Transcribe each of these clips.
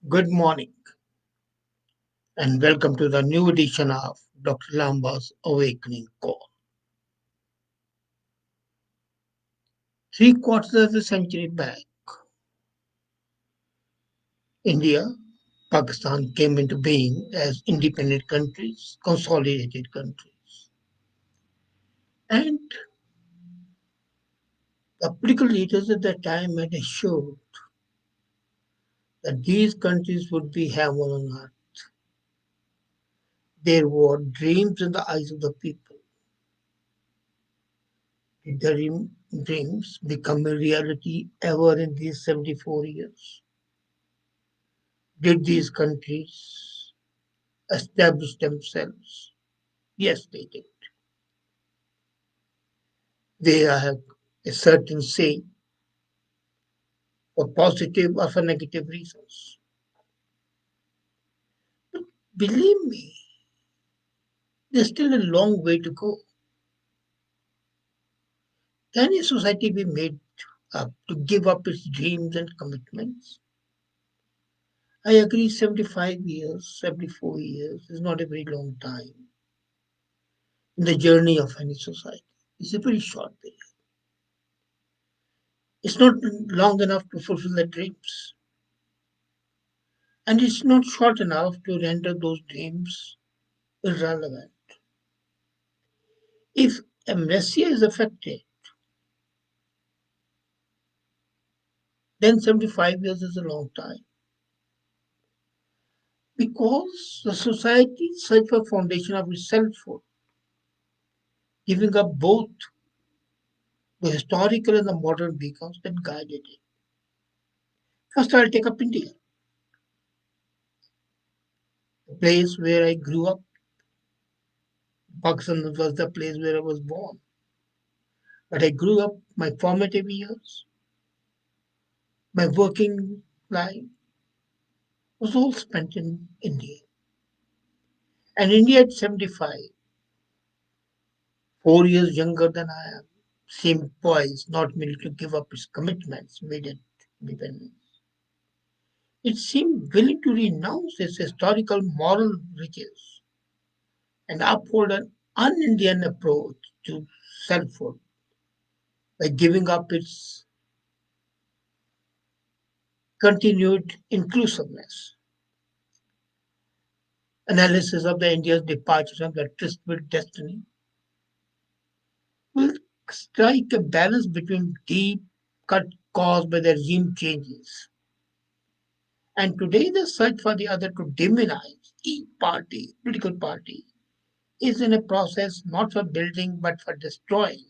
Good morning and welcome to the new edition of Dr. Lamba's Awakening Call. Three quarters of a century back, India, Pakistan came into being as independent countries, consolidated countries. And the political leaders at that time had assured that these countries would be heaven on earth. There were dreams in the eyes of the people. Did the dreams become a reality ever in these 74 years? Did these countries establish themselves? Yes, they did. They have a certain say for positive or for negative reasons. But believe me, there's still a long way to go. Can a society be made up to give up its dreams and commitments? I agree 75 years, 74 years is not a very long time in the journey of any society. It's a very short period. It's not long enough to fulfill their dreams. And it's not short enough to render those dreams irrelevant. If amnesia is affected, then 75 years is a long time. Because the society searched for foundation of its selfhood, giving up both the historical and the modern beacons that guided it. First, I'll take up India, the place where I grew up. Pakistan was the place where I was born. But I grew up, my formative years, my working life was all spent in India. And India at 75, 4 years younger than I am, seemed poised not merely to give up its commitments made at independence. It seemed willing to renounce its historical moral riches and uphold an un-Indian approach to selfhood by giving up its continued inclusiveness. Analysis of the India's departure from the tryst with destiny will strike a balance between deep cut caused by the regime changes and today the search for the other to demonize each party, political party, is in a process not for building but for destroying.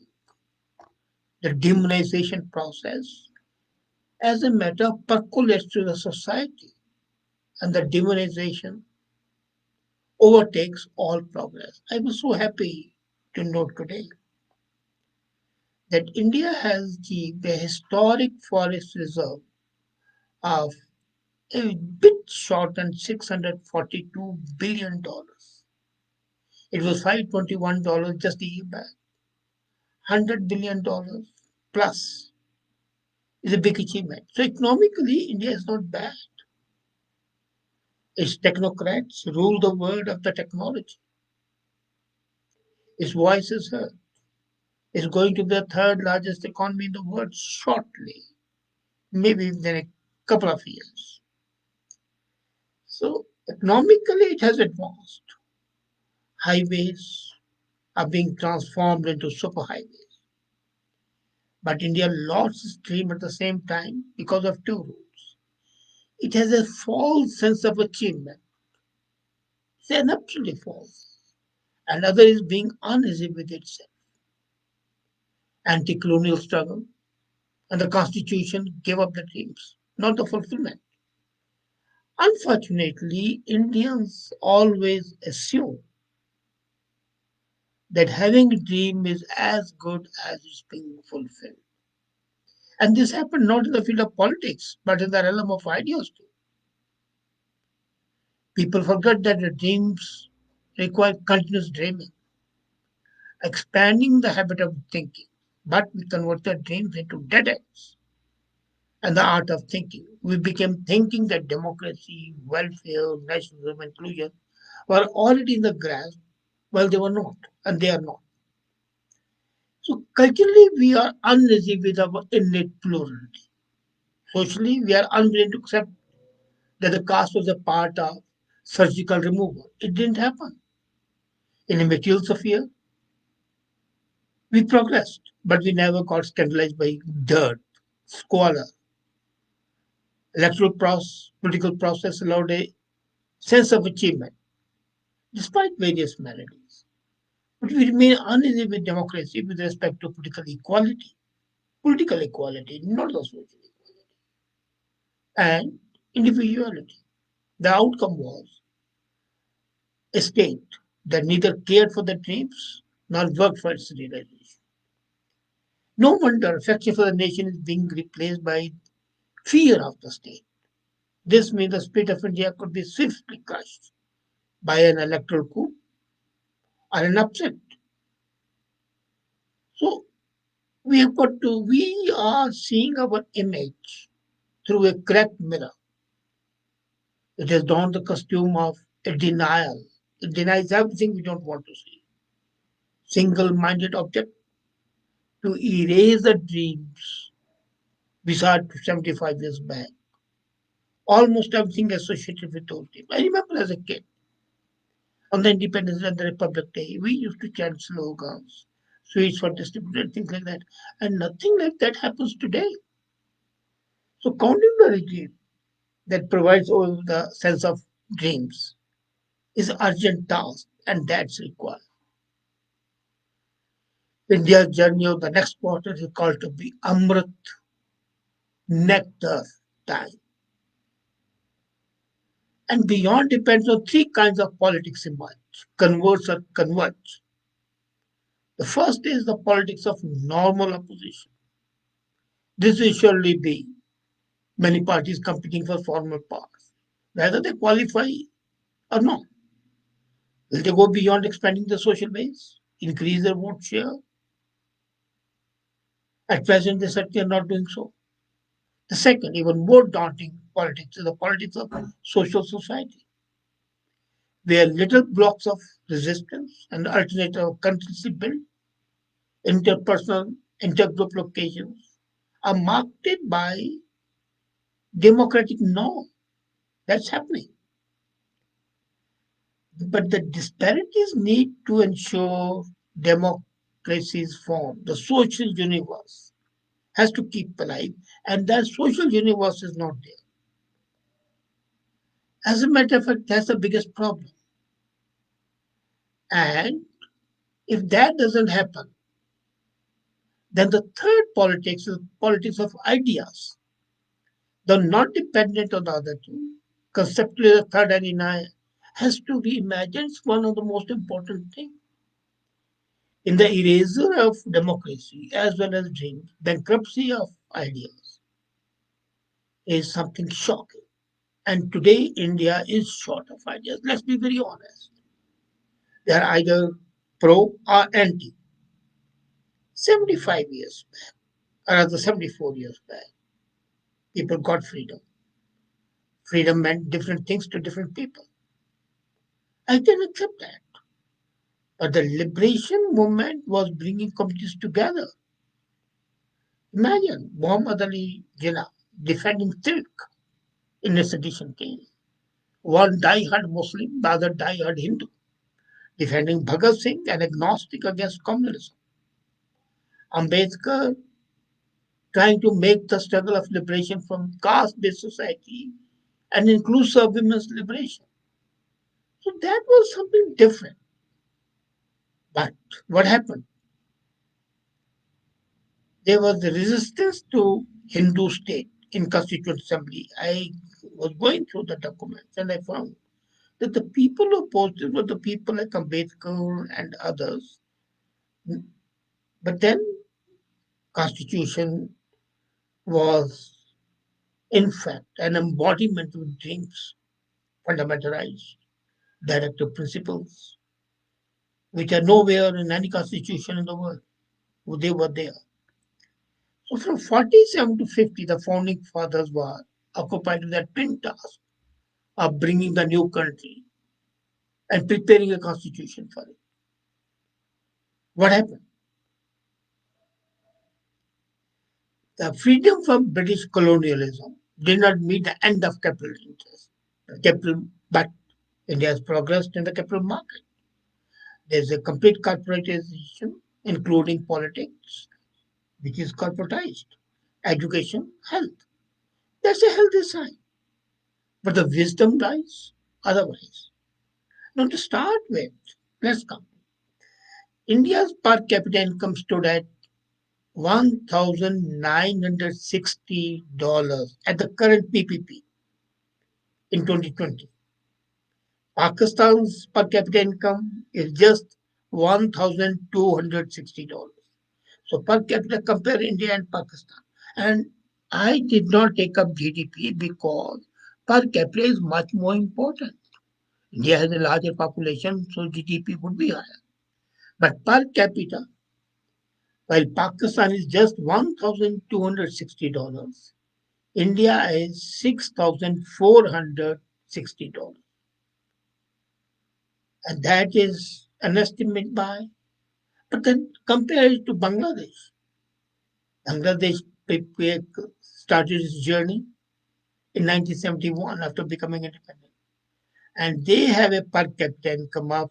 The demonization process, as a matter, percolates through the society, and the demonization overtakes all progress. I was so happy to note today that India has the historic forest reserve of a bit short than $642 billion. It was $521 just a year back. $100 billion plus is a big achievement. So economically, India is not bad. Its technocrats rule the world of the technology. Its voice is heard. It's going to be the third largest economy in the world shortly, maybe within a couple of years. So economically, it has advanced. Highways are being transformed into superhighways. But India lost its dream at the same time because of two rules. It has a false sense of achievement. It's an absolutely false. And other is being uneasy with itself. Anti-colonial struggle and the constitution gave up the dreams, not the fulfillment. Unfortunately, Indians always assume that having a dream is as good as it's being fulfilled. And this happened not in the field of politics, but in the realm of ideas too. People forget that the dreams require continuous dreaming, expanding the habit of thinking. But we convert the dreams into dead ends. and the art of thinking. We became thinking that democracy, welfare, nationalism, inclusion were already in the grasp, while they were not, and they are not. So culturally, we are uneasy with our innate plurality. Socially, we are unwilling to accept that the caste was a part of surgical removal. It didn't happen. In a material sphere, we progressed, but we never got scandalized by dirt, squalor. Political process allowed a sense of achievement, despite various maladies. But we remain uneasy with democracy with respect to political equality, not the social equality, and individuality. The outcome was a state that neither cared for the dreams nor worked for its realization. No wonder affection for the nation is being replaced by fear of the state. This means the spirit of India could be swiftly crushed by an electoral coup or an upset. So we are seeing our image through a cracked mirror. It has donned the costume of a denial. It denies everything we don't want to see. Single minded object to erase the dreams we saw 75 years back. Almost everything associated with those dreams. I remember as a kid, on the Independence and the Republic Day, we used to chant slogans, sweets for distributed, things like that. And nothing like that happens today. So counting the regime that provides all the sense of dreams is an urgent task, and that's required. India's journey of the next quarter is called to be Amrit Nectar time. And beyond depends on three kinds of politics emerge, converge or converge. The first is the politics of normal opposition. This will surely be many parties competing for former powers, whether they qualify or not. Will they go beyond expanding the social base, increase their vote share? At present, they certainly are not doing so. The second, even more daunting politics is the politics of social society, where little blocks of resistance and alternative continuously built interpersonal, intergroup locations are marked by democratic norm. That's happening. But the disparities need to ensure democracy's form. The social universe has to keep alive, and that social universe is not there. As a matter of fact, that's the biggest problem. And if that doesn't happen, then the third politics is politics of ideas, though not dependent on the other two. Conceptually, the third arena has to be imagined. It's one of the most important things. In the erasure of democracy as well as dreams, bankruptcy of ideas is something shocking. And today, India is short of ideas. Let's be very honest. They are either pro or anti. 75 years back, or rather 74 years back, people got freedom. Freedom meant different things to different people. I can accept that. But the liberation movement was bringing communities together. Imagine Muhammad Ali Jinnah defending Tilk in a sedition case. One die-hard Muslim, the other die-hard Hindu, defending Bhagat Singh, an agnostic against communism. Ambedkar trying to make the struggle of liberation from caste-based society an inclusive women's liberation. So that was something different. But what happened? There was the resistance to Hindu state in Constituent Assembly. I was going through the documents and I found that the people who opposed it were the people like Ambedkar and others. But then Constitution was in fact an embodiment of dreams, fundamental rights, directive principles, which are nowhere in any constitution in the world. They were there. So from 47 to 50, the founding fathers were occupied with the twin task of bringing the new country and preparing a constitution for it. What happened? The freedom from British colonialism did not meet the end of capital interest. But India has progressed in the capital market. There's a complete corporatization, including politics, which is corporatized, education, health. That's a healthy sign. But the wisdom lies otherwise. Now, to start with, let's come. India's per capita income stood at $1,960 at the current PPP in 2020. Pakistan's per capita income is just $1,260. So per capita, compare India and Pakistan. And I did not take up GDP because per capita is much more important. India has a larger population, so GDP would be higher. But per capita, while Pakistan is just $1,260, India is $6,460. And that is an estimate by, but then compare it to Bangladesh. Bangladesh started its journey in 1971 after becoming independent. And they have a per capita income of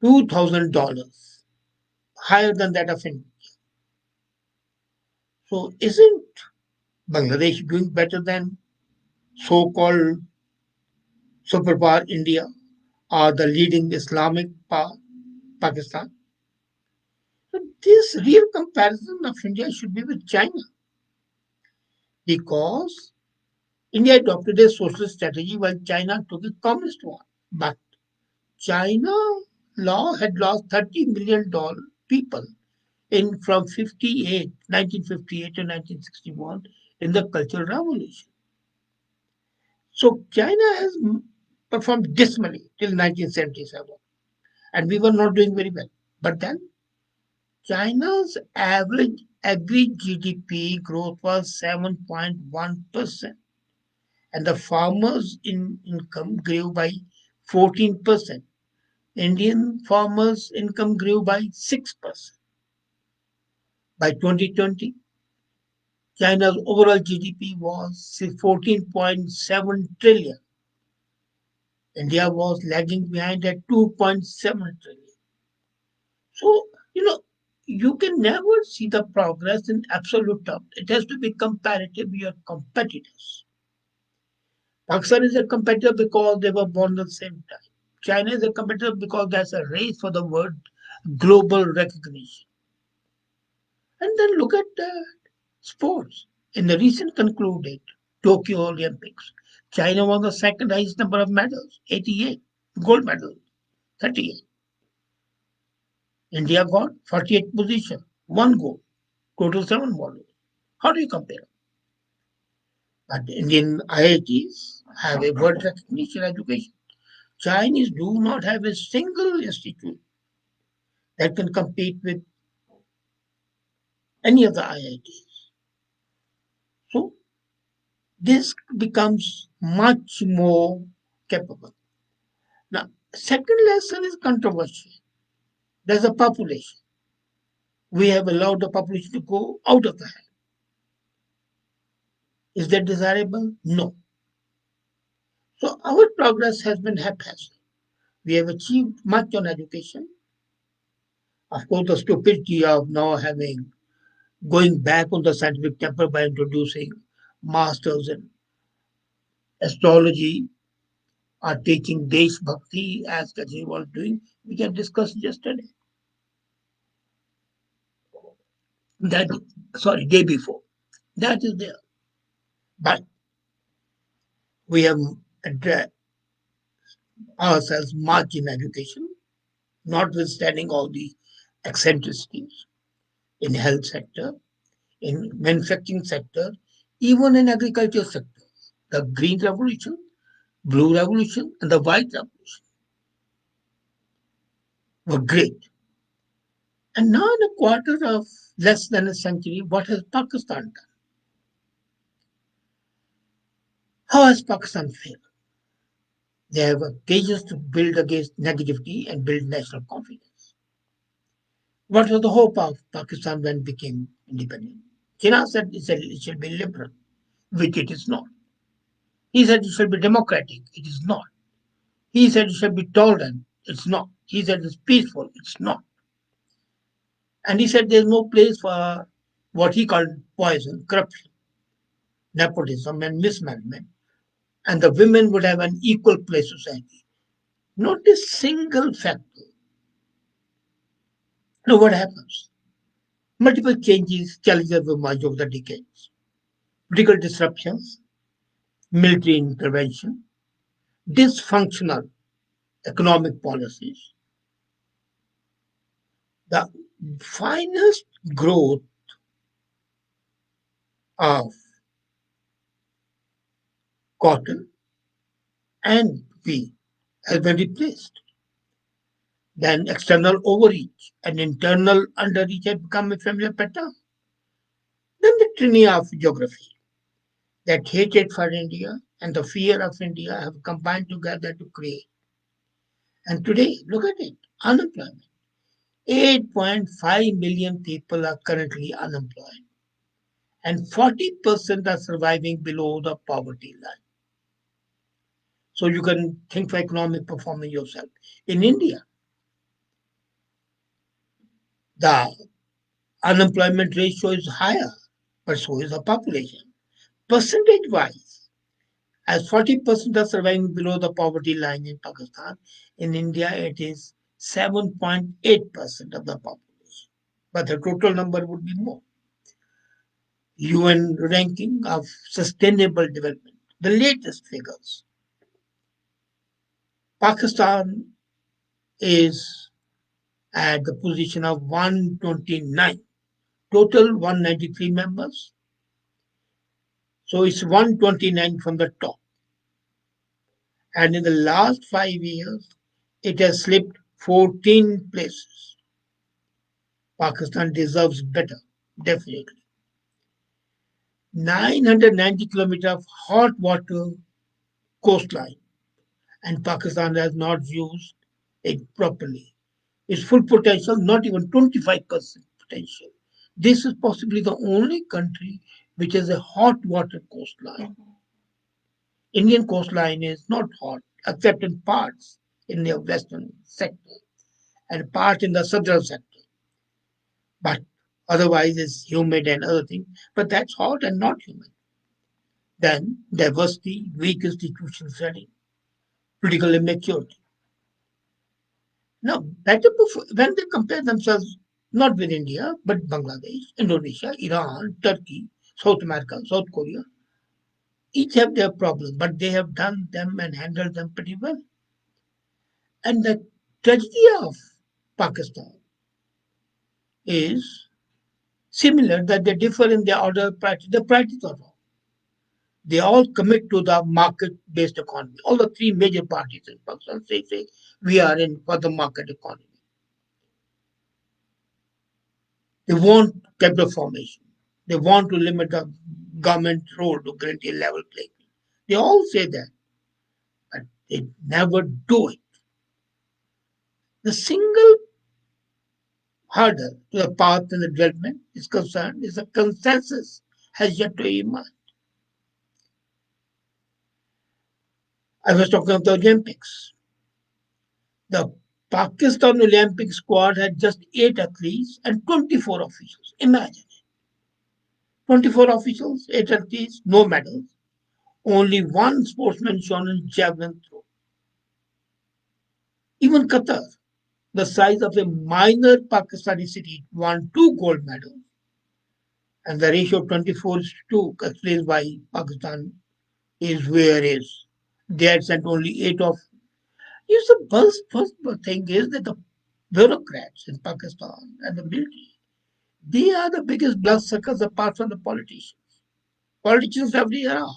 $2,000, higher than that of India. So isn't Bangladesh doing better than so-called superpower India or the leading Islamic power, Pakistan? So this real comparison of India should be with China because India adopted a social strategy while China took a communist one. But China law had lost 30 million people in from 1958 to 1961 in the Cultural Revolution. So China has performed dismally till 1977, and we were not doing very well. But then China's average agri GDP growth was 7.1%, and the farmers' income grew by 14%. Indian farmers' income grew by 6%. By 2020, China's overall GDP was 14.7 trillion. India was lagging behind at 2.7 trillion. So, you can never see the progress in absolute terms. It has to be comparative with your competitors. Pakistan is a competitor because they were born at the same time. China is a competitor because there's a race for the word global recognition. And then look at sports. In the recent concluded Tokyo Olympics, China won the second highest number of medals, 88 gold medals, 38. India got 48th position, one gold, total seven medals. How do you compare? But Indian IITs have a world recognition education. Chinese do not have a single institute that can compete with any of the IITs. So this becomes much more capable. Now, second lesson is controversial. There's a population. We have allowed the population to go out of the hand. Is that desirable? No. So our progress has been haphazard. We have achieved much on education. Of course, the stupidity of now having going back on the scientific temple by introducing masters in astrology or teaching Desh Bhakti as Kajri was doing, we can discuss yesterday. That sorry, day before. That is there. But we have addressed ourselves much in education, notwithstanding all the eccentricities in health sector, in manufacturing sector, even in agriculture sector. The green revolution, blue revolution, and the white revolution were great. And now, in a quarter of less than a century, what has Pakistan done? How has Pakistan failed? They have occasions to build against negativity and build national confidence. What was the hope of Pakistan when it became independent? Jinnah said it should be liberal, which it is not. He said it should be democratic, it is not. He said it should be tolerant, it's not. He said it's peaceful, it's not. And he said there's no place for what he called poison, corruption, nepotism, and mismanagement. And the women would have an equal place in society. Not a single factor. Now, what happens? Multiple changes challenges emerge over the decades. Political disruptions, military intervention, dysfunctional economic policies. The finest growth of cotton and wheat has been replaced. Then external overreach and internal underreach have become a familiar pattern. Then the tyranny of geography, that hatred for India and the fear of India have combined together to create. And today, look at it, unemployment. 8.5 million people are currently unemployed, and 40% are surviving below the poverty line. So you can think for economic performance yourself. In India, the unemployment ratio is higher, but so is the population. Percentage wise, as 40% are surviving below the poverty line in Pakistan, in India it is 7.8% of the population. But the total number would be more. UN ranking of sustainable development, the latest figures. Pakistan is at the position of 129, total 193 members. So it's 129 from the top. And in the last 5 years, it has slipped 14 places. Pakistan deserves better, definitely. 990 kilometers of hot water coastline, and Pakistan has not used it properly. Its full potential, not even 25% potential. This is possibly the only country which has a hot water coastline. Indian coastline is not hot, except in parts in the western sector and part in the southern sector. But otherwise, it's humid and other things. But that's hot and not humid. Then diversity, weak institution setting, political immaturity. Now, when they compare themselves not with India, but Bangladesh, Indonesia, Iran, Turkey, South America, South Korea, each have their problems, but they have done them and handled them pretty well. And the tragedy of Pakistan is similar that they differ in their order of priority. The priorities are wrong. They all commit to the market-based economy. All the three major parties in Pakistan say we are in for the market economy. They want capital formation. They want to limit the government role to guarantee a level playing field. They all say that, but they never do it. The single hurdle to the path in the development is concerned is a consensus has yet to emerge. I was talking of the Olympics. The Pakistan Olympic squad had just 8 athletes and 24 officials. Imagine 24 officials, 8 athletes, no medals. Only one sportsman shown in javelin throw. Even Qatar, the size of a minor Pakistani city, won 2 gold medals. And the ratio of 24 is 2 explains why Pakistan is where it is. They had sent only 8 of. Yes, the first thing is that the bureaucrats in Pakistan and the military, they are the biggest bloodsuckers apart from the politicians. Politicians everywhere are.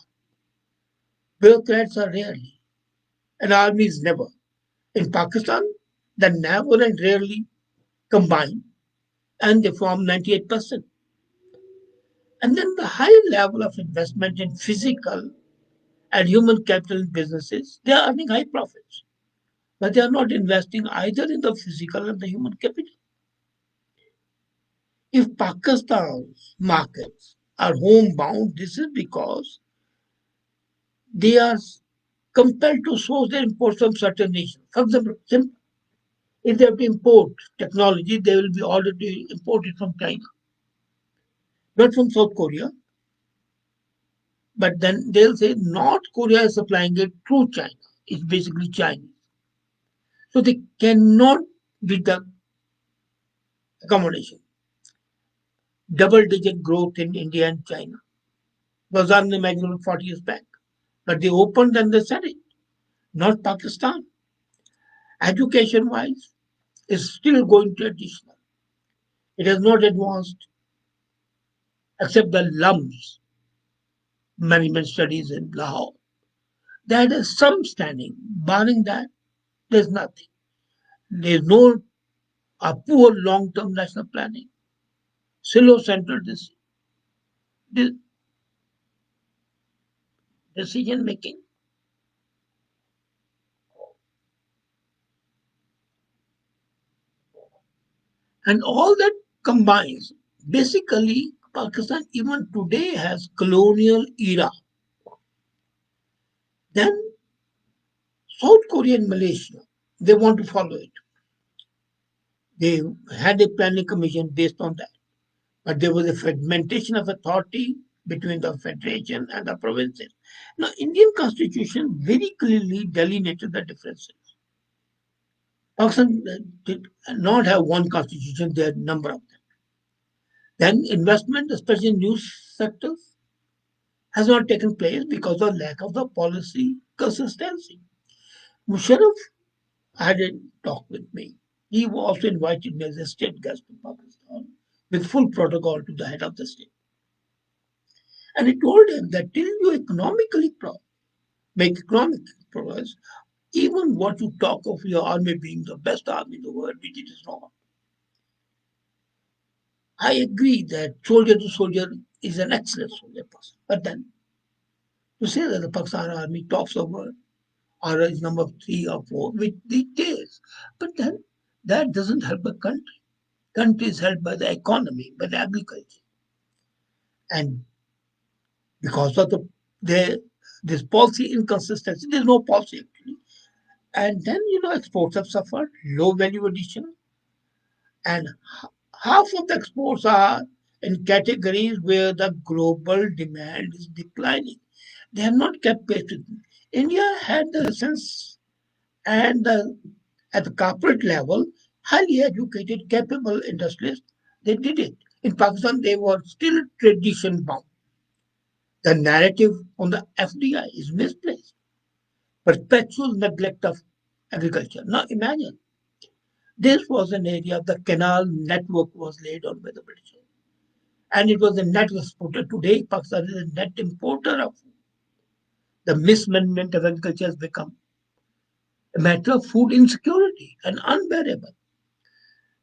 Bureaucrats are rarely, and armies never. In Pakistan, the never and rarely combine. and they form 98%. And then the high level of investment in physical and human capital in businesses, they are earning high profits, but they are not investing either in the physical and the human capital. If Pakistan's markets are homebound, this is because they are compelled to source their imports from certain nations. For example, if they have to import technology, they will be ordered to import it from China, not from South Korea. But then they'll say North Korea is supplying it through China. It's basically Chinese. So they cannot beat the accommodation. Double digit growth in India and China was unimaginable 40 years back. But they opened and they said it, not Pakistan. Education wise, is still going traditional. It has not advanced except the LUMS management studies in Lahore. That is some standing. Barring that, there's nothing. There's no poor long term national planning, silo centered decision making. And all that combines. Basically, Pakistan even today has colonial era. Then South Korea and Malaysia, they want to follow it. They had a planning commission based on that. But there was a fragmentation of authority between the federation and the provinces. Now, Indian constitution very clearly delineated the differences. Pakistan did not have one constitution, there are a number of them. Then investment, especially in new sectors, has not taken place because of lack of the policy consistency. Musharraf had a talk with me. He also invited me as a state guest to Pakistan with full protocol to the head of the state. And he told him that till you make economic progress, even what you talk of your army being the best army in the world, which it is not. I agree that soldier to soldier is an excellent soldier person. But then to say that the Pakistan army tops the world or is number 3 or 4, which it is, but then that doesn't help a country. Country is helped by the economy, by the agriculture. And because of the this policy inconsistency, there's no policy actually. And then, exports have suffered, low value addition, and half of the exports are in categories where the global demand is declining. They have not kept pace with it. India had the sense and at the corporate level, highly educated, capable industrialists, they did it. In Pakistan, they were still tradition bound. The narrative on the FDI is misplaced. Perpetual neglect of agriculture. Now imagine, this was an area the canal network was laid on by the British. And it was a net exporter. Today, Pakistan is a net importer of food. The mismanagement of agriculture has become a matter of food insecurity and unbearable.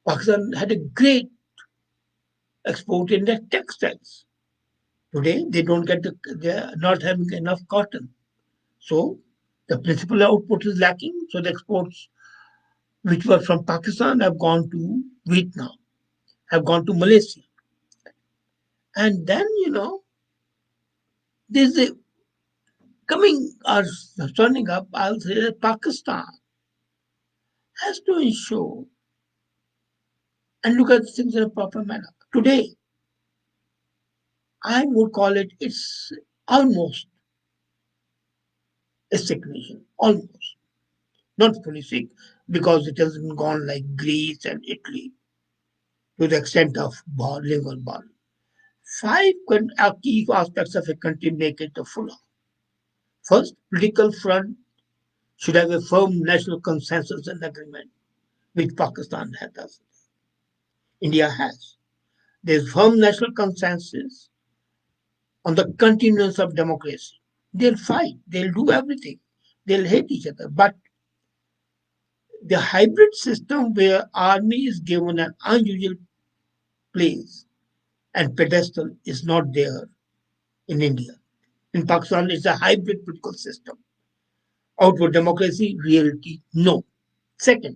Pakistan had a great export in their textiles. Today, they are not having enough cotton. So, the principal output is lacking. So, the exports which were from Pakistan have gone to Vietnam, have gone to Malaysia. And then, there's a coming or turning up, I'll say that Pakistan has to ensure and look at things in a proper manner. Today, I would call it's almost a sick nation, almost. Not fully sick, because it hasn't gone like Greece and Italy to the extent of liver burn. Five key aspects of a country make it a full. First, political front should have a firm national consensus and agreement, which Pakistan has. India has. There's firm national consensus on the continuance of democracy. They'll fight, they'll do everything, they'll hate each other. But the hybrid system where army is given an unusual place and pedestal is not there in India. In Pakistan, it's a hybrid political system. Outward democracy, reality, no. Second,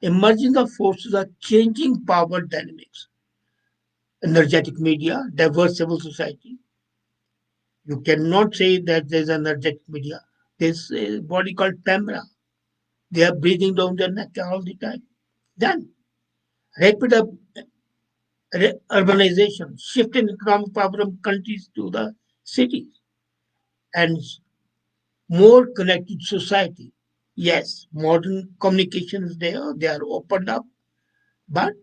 emerging of forces are changing power dynamics. Energetic media, diverse civil society. You cannot say that there's an energetic media. There's a body called PEMRA. They are breathing down their neck all the time. Then, rapid urbanization, shift in economic power from countries to the cities, and more connected society. Yes, modern communication is there, they are opened up, but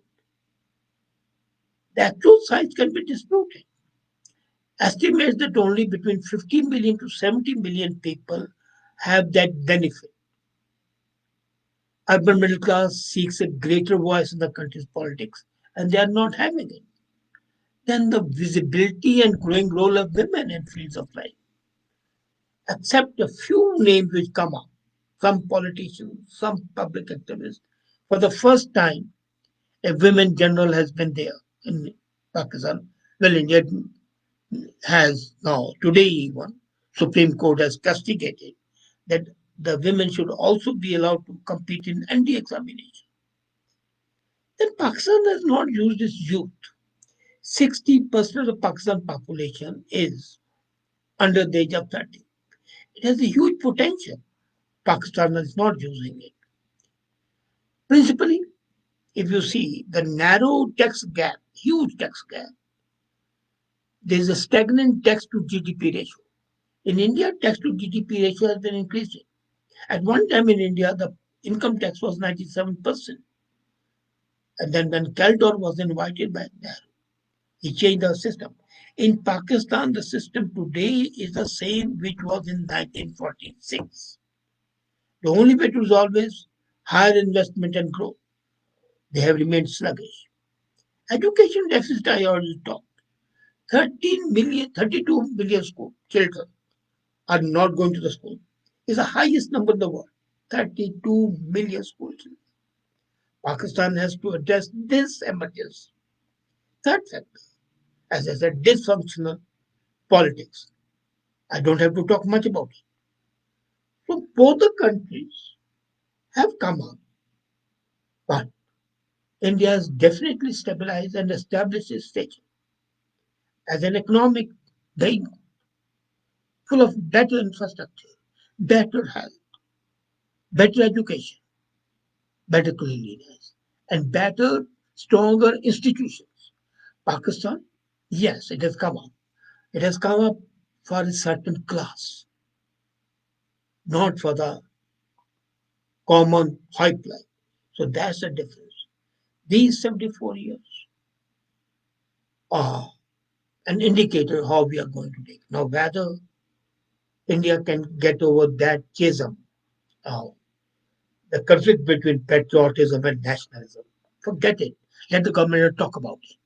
the actual size can be disputed. Estimates that only between 50 million to 70 million people have that benefit. Urban middle class seeks a greater voice in the country's politics, and they are not having it. Then the visibility and growing role of women in fields of life, except a few names which come up, some politicians, some public activists. For the first time, a women general has been there in Pakistan. Well, India has now, today even, Supreme Court has castigated that the women should also be allowed to compete in ND examination. Then Pakistan has not used its youth. 60% of the Pakistan population is under the age of 30. It has a huge potential. Pakistan is not using it. Principally, if you see the narrow tax gap, huge tax gap, there is a stagnant tax to GDP ratio. In India, tax to GDP ratio has been increasing. At one time in India, the income tax was 97%. And then when Caldor was invited by Nehru, he changed the system. In Pakistan, the system today is the same which was in 1946. The only way to resolve is higher investment and growth. They have remained sluggish. Education deficit, I already talked. 13 million, 32 million school children are not going to the school. It's the highest number in the world. 32 million school children. Pakistan has to address this emergency. Third factor, as I said, dysfunctional politics. I don't have to talk much about it. So both the countries have come up, but India has definitely stabilized and established its stature as an economic being full of better infrastructure, better health, better education, better cleanliness, and better, stronger institutions. Pakistan, yes, it has come up. It has come up for a certain class, not for the common pipeline. So that's the difference. These 74 years are an indicator how we are going to take. Now, whether India can get over that chasm, uh, the conflict between patriotism and nationalism, forget it. Let the government talk about it.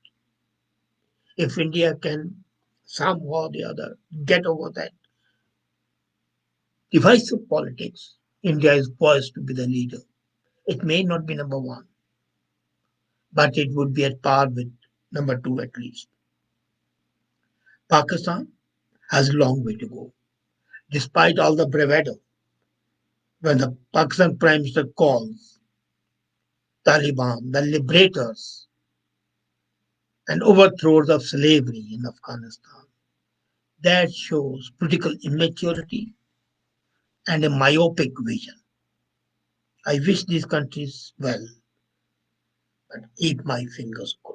If India can somehow or the other get over that divisive politics, India is poised to be the leader. It may not be number one, but it would be at par with number two at least. Pakistan has a long way to go. Despite all the bravado, when the Pakistan Prime Minister calls Taliban the liberators and overthrows of slavery in Afghanistan, that shows political immaturity and a myopic vision. I wish these countries well, but keep my fingers crossed.